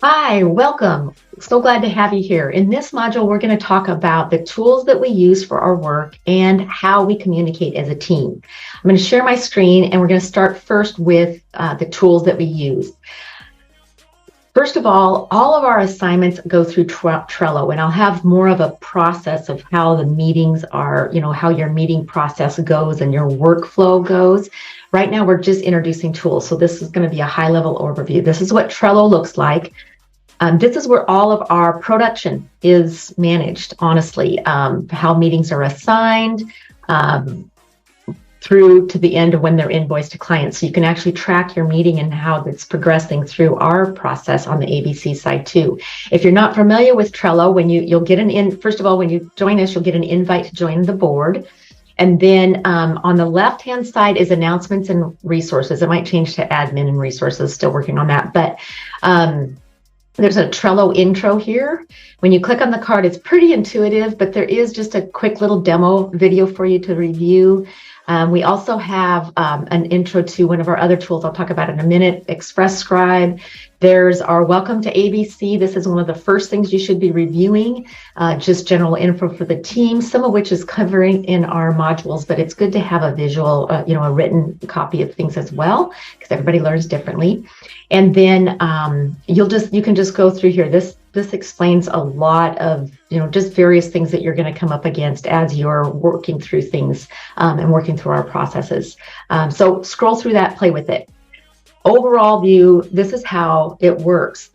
Hi, welcome. So glad to have you here. In this module, we're going to talk about the tools that we use for our work and how we communicate as a team. I'm going to share my screen and we're going to start first with the tools that we use. First of all of our assignments go through Trello, and I'll have more of a process of how the meetings are, how your meeting process goes and your workflow goes. Right now, we're just introducing tools. So this is going to be a high-level overview. This is what Trello looks like. This is where all of our production is managed, honestly, how meetings are assigned through to the end of when they're invoiced to clients. So you can actually track your meeting and how it's progressing through our process on the ABC side too. If you're not familiar with Trello, you'll get first of all, when you join us, you'll get an invite to join the board. And then on the left-hand side is announcements and resources. It might change to admin and resources, still working on that. But there's a Trello intro here. When you click on the card, it's pretty intuitive, but there is just a quick little demo video for you to review. We also have an intro to one of our other tools I'll talk about in a minute, Scribe. There's our Welcome to ABC. This is one of the first things you should be reviewing, just general info for the team, some of which is covering in our modules, but it's good to have a visual, a written copy of things as well, because everybody learns differently. And then you can just go through here. This explains a lot of, just various things that you're going to come up against as you're working through things and working through our processes. So scroll through that, play with it. Overall view, this is how it works.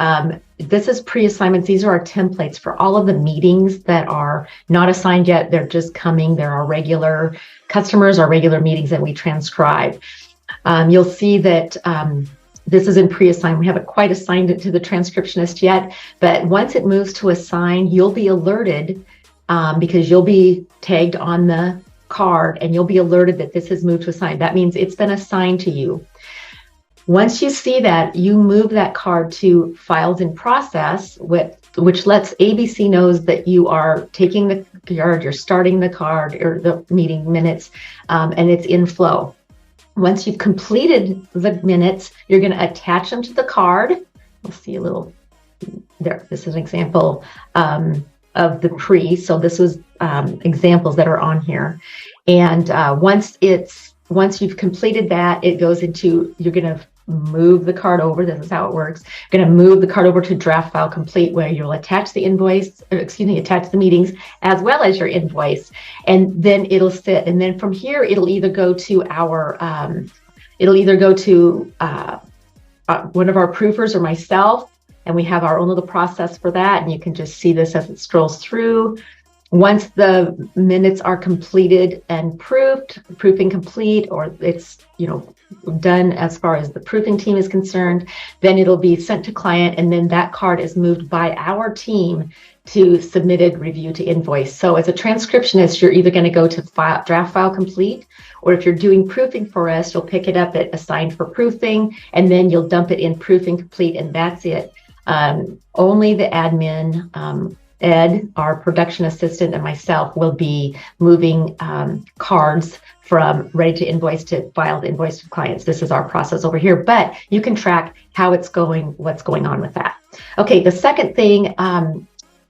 This is pre-assignments. These are our templates for all of the meetings that are not assigned yet. They're just coming. They're our regular customers, our regular meetings that we transcribe. You'll see that this is in pre-assigned. We haven't quite assigned it to the transcriptionist yet, but once it moves to assign, you'll be alerted because you'll be tagged on the card and you'll be alerted that this has moved to assign. That means it's been assigned to you. Once you see that, you move that card to files in process, which lets ABC knows that you are taking the card, you're starting the card or the meeting minutes, and it's in flow. Once you've completed the minutes, you're going to attach them to the card. We'll see a little there. This is an example of the pre. So this was examples that are on here. And once you've completed that, it goes into, you're going to move the card over. This is how it works. You're going to move the card over to draft file complete, where you'll attach the attach the meetings as well as your invoice, and then it'll sit. And then from here, it'll either go to one of our proofers or myself, and we have our own little process for that. And you can just see this as it scrolls through. Once the minutes are completed and proofing complete, or it's done as far as the proofing team is concerned, then it'll be sent to client, and then that card is moved by our team to submitted, review to invoice. So as a transcriptionist, you're either going to go to draft file complete, or if you're doing proofing for us, you'll pick it up at assigned for proofing, and then you'll dump it in proofing complete, and that's it. Only the admin, Ed, our production assistant, and myself will be moving cards from ready to invoice to filed invoice to clients. This is our process over here, but you can track how it's going, what's going on with that. Okay, the second thing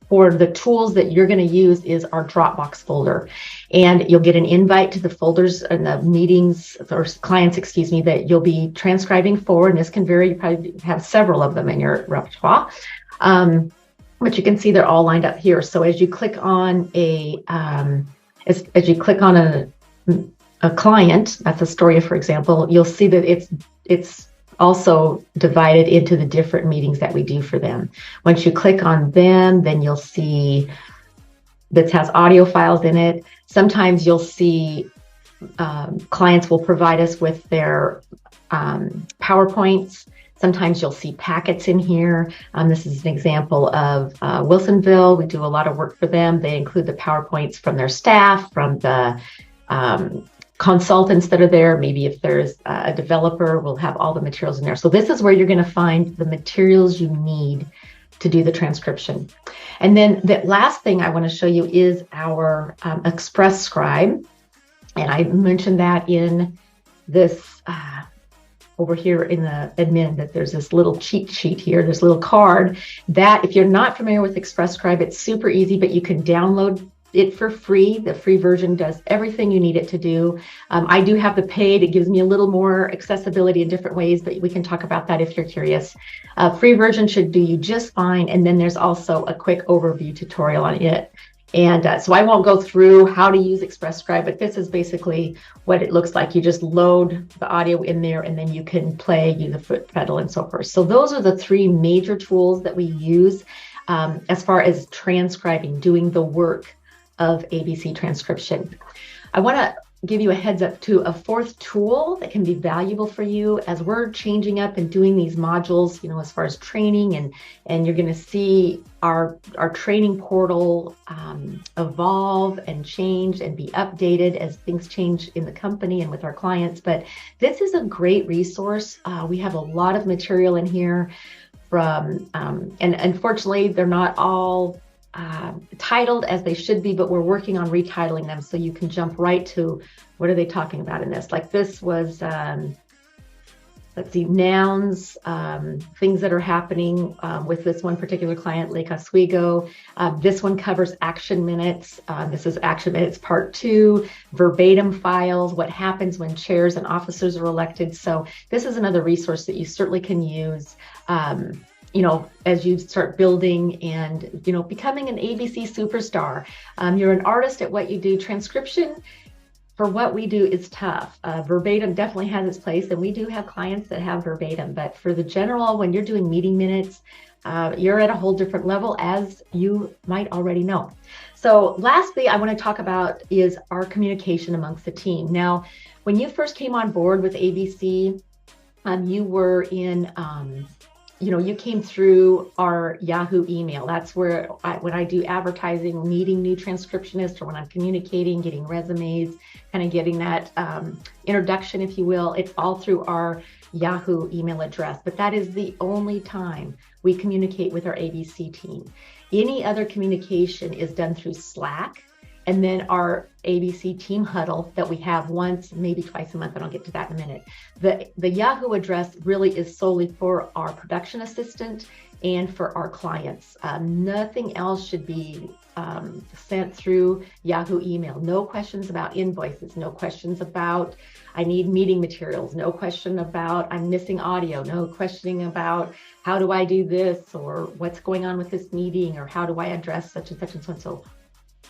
for the tools that you're going to use is our Dropbox folder. And you'll get an invite to the folders and the meetings, or clients, that you'll be transcribing for. And this can vary, you probably have several of them in your repertoire. But you can see they're all lined up here. So as you click on a client, that's Astoria, for example, you'll see that it's also divided into the different meetings that we do for them. Once you click on them, then you'll see that has audio files in it. Sometimes you'll see clients will provide us with their PowerPoints. Sometimes you'll see packets in here. This is an example of Wilsonville. We do a lot of work for them. They include the PowerPoints from their staff, from the consultants that are there. Maybe if there's a developer, we'll have all the materials in there. So this is where you're going to find the materials you need to do the transcription. And then the last thing I want to show you is our Scribe. And I mentioned that in this over here in the admin that there's this little cheat sheet here, this little card that if you're not familiar with ExpressScribe, it's super easy, but you can download it for free. The free version does everything you need it to do. I do have the paid. It gives me a little more accessibility in different ways, but we can talk about that if you're curious. Free version should do you just fine. And then there's also a quick overview tutorial on it. And so I won't go through how to use ExpressScribe, but this is basically what it looks like. You just load the audio in there and then you can play, use the foot pedal and so forth. So those are the three major tools that we use as far as transcribing, doing the work of ABC transcription. I want to give you a heads up to a fourth tool that can be valuable for you as we're changing up and doing these modules, you know, as far as training, and you're going to see our training portal evolve and change and be updated as things change in the company and with our clients. But this is a great resource. We have a lot of material in here from, and unfortunately, they're not all titled as they should be, but we're working on retitling them so you can jump right to what are they talking about in this. Like this was, let's see, nouns, things that are happening with this one particular client, Lake Oswego. This one covers action minutes. This is action minutes part 2, verbatim files, what happens when chairs and officers are elected. So this is another resource that you certainly can use you know, as you start building and, you know, becoming an ABC superstar. You're an artist at what you do. Transcription for what we do is tough. Verbatim definitely has its place, and we do have clients that have verbatim, but for the general, when you're doing meeting minutes, you're at a whole different level, as you might already know. So lastly, I want to talk about is our communication amongst the team. Now, when you first came on board with ABC, you were in, you know, you came through our Yahoo email. That's where when I do advertising, meeting new transcriptionists, or when I'm communicating, getting resumes, kind of getting that introduction, if you will, it's all through our Yahoo email address. But that is the only time we communicate with our ABC team. Any other communication is done through Slack, and then our ABC team huddle that we have once, maybe twice a month, and I'll get to that in a minute. The Yahoo address really is solely for our production assistant and for our clients. Nothing else should be sent through Yahoo email. No questions about invoices, no questions about I need meeting materials, no question about I'm missing audio, no questioning about how do I do this, or what's going on with this meeting, or how do I address such and such and so and so.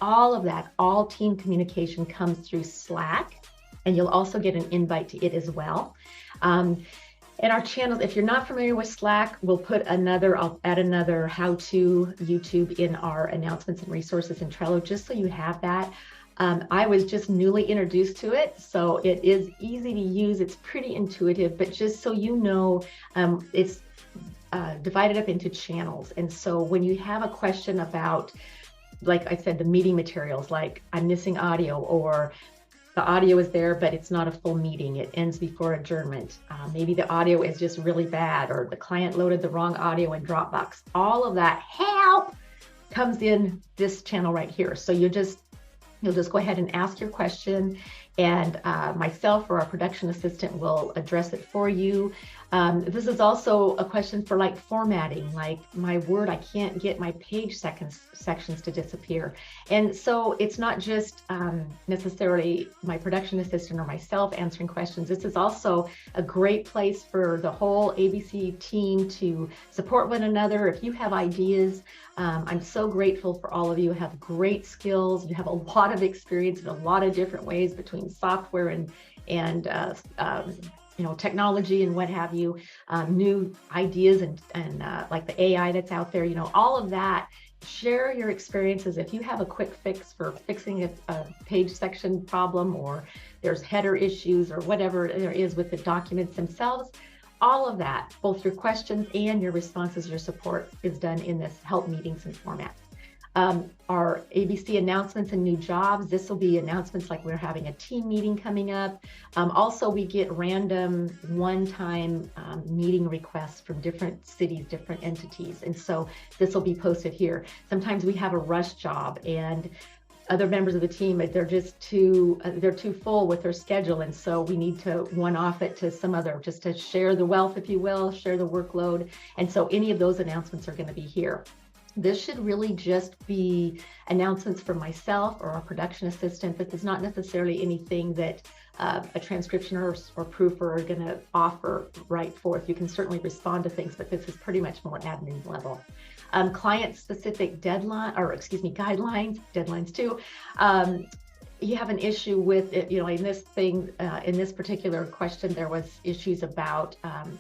All of that, all team communication comes through Slack, and you'll also get an invite to it as well. And our channels, if you're not familiar with Slack, we'll put another, I'll add another how-to YouTube in our announcements and resources in Trello, just so you have that. I was just newly introduced to it, so it is easy to use. It's pretty intuitive, but just so you know, it's divided up into channels. And so when you have a question about, like I said, the meeting materials, like I'm missing audio, or the audio is there, but it's not a full meeting. It ends before adjournment. Maybe the audio is just really bad, or the client loaded the wrong audio in Dropbox. All of that help comes in this channel right here. So you'll just go ahead and ask your question, and myself or our production assistant will address it for you. This is also a question for like formatting, like my Word, I can't get my page sections to disappear. And so it's not just necessarily my production assistant or myself answering questions. This is also a great place for the whole ABC team to support one another. If you have ideas, I'm so grateful for all of you who have great skills. You have a lot of experience in a lot of different ways between software and you know, technology and what have you, new ideas and like the AI that's out there, you know, all of that. Share your experiences. If you have a quick fix for fixing a page section problem, or there's header issues, or whatever there is with the documents themselves, all of that, both your questions and your responses, your support is done in this help meetings and format. Our ABC announcements and new jobs, this will be announcements like we're having a team meeting coming up. Also, we get random one-time meeting requests from different cities, different entities. And so this will be posted here. Sometimes we have a rush job, and other members of the team, they're just they're too full with their schedule. And so we need to one-off it to some other, just to share the wealth, if you will, share the workload. And so any of those announcements are going to be here. This should really just be announcements from myself or our production assistant. This is not necessarily anything that a transcriptionist or proofer are going to offer right forth. You can certainly respond to things, but this is pretty much more admin level. Client-specific guidelines too. You have an issue with it, in this particular question, there was issues about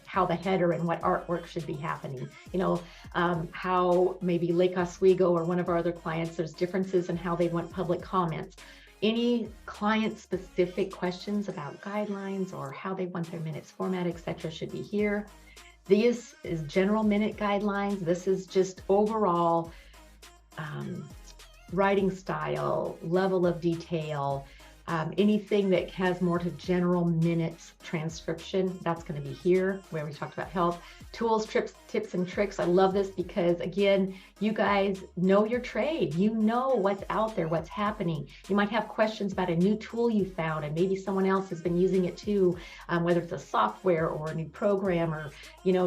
how the header and what artwork should be happening. How maybe Lake Oswego or one of our other clients, there's differences in how they want public comments. Any client-specific questions about guidelines or how they want their minutes format, etc., should be here. This is general minute guidelines. This is just overall writing style, level of detail, anything that has more to general minutes transcription, that's going to be here where we talked about health. Tools, tips, and tricks. I love this because, again, you guys know your trade. You know what's out there, what's happening. You might have questions about a new tool you found, and maybe someone else has been using it too, whether it's a software or a new program, or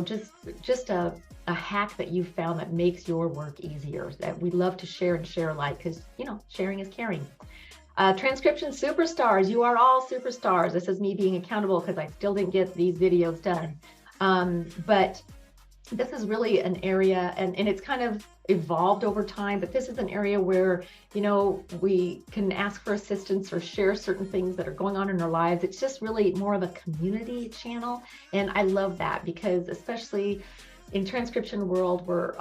just a hack that you found that makes your work easier. That we love to share and share alike, because sharing is caring. Transcription superstars, you are all superstars. This is me being accountable because I still didn't get these videos done. But this is really an area, and it's kind of evolved over time, but this is an area where, we can ask for assistance or share certain things that are going on in our lives. It's just really more of a community channel. And I love that because, especially in transcription world, we're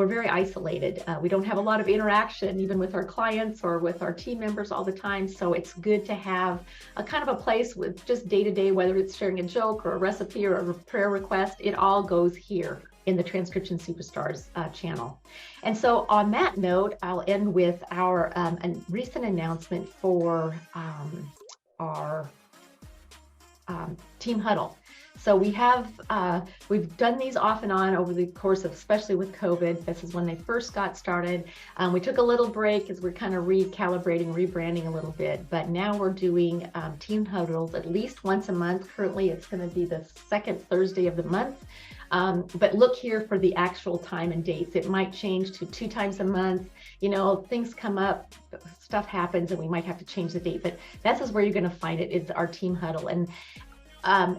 very isolated. We don't have a lot of interaction even with our clients or with our team members all the time. So it's good to have a kind of a place with just day-to-day, whether it's sharing a joke or a recipe or a prayer request, it all goes here in the Transcription Superstars channel. And so on that note, I'll end with our recent announcement for our team huddle. So we've done these off and on over the course of, especially with COVID. This is when they first got started. We took a little break as we're kind of recalibrating, rebranding a little bit, but now we're doing team huddles at least once a month. Currently, it's going to be the second Thursday of the month. But look here for the actual time and dates. It might change to 2 times a month. Things come up, stuff happens, and we might have to change the date, but this is where you're going to find it, is our team huddle. And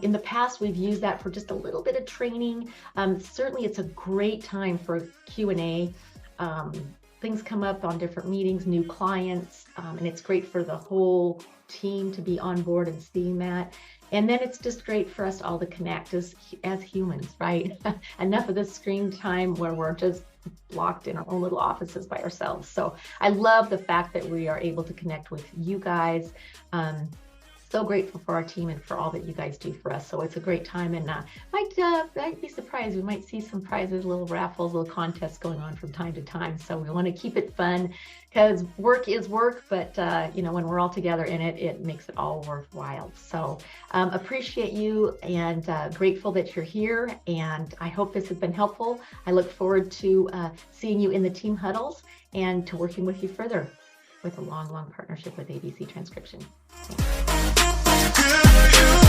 in the past, we've used that for just a little bit of training. Certainly, it's a great time for Q&A. Things come up on different meetings, new clients, and it's great for the whole team to be on board and seeing that. And then it's just great for us all to connect as humans, right? Enough of this screen time where we're just locked in our own little offices by ourselves. So I love the fact that we are able to connect with you guys. So grateful for our team and for all that you guys do for us. So it's a great time, and might be surprised. We might see some prizes, little raffles, little contests going on from time to time. So we want to keep it fun because work is work, but when we're all together in it, it makes it all worthwhile. So appreciate you and grateful that you're here. And I hope this has been helpful. I look forward to seeing you in the team huddles and to working with you further with a long partnership with ABC Transcription. Thanks.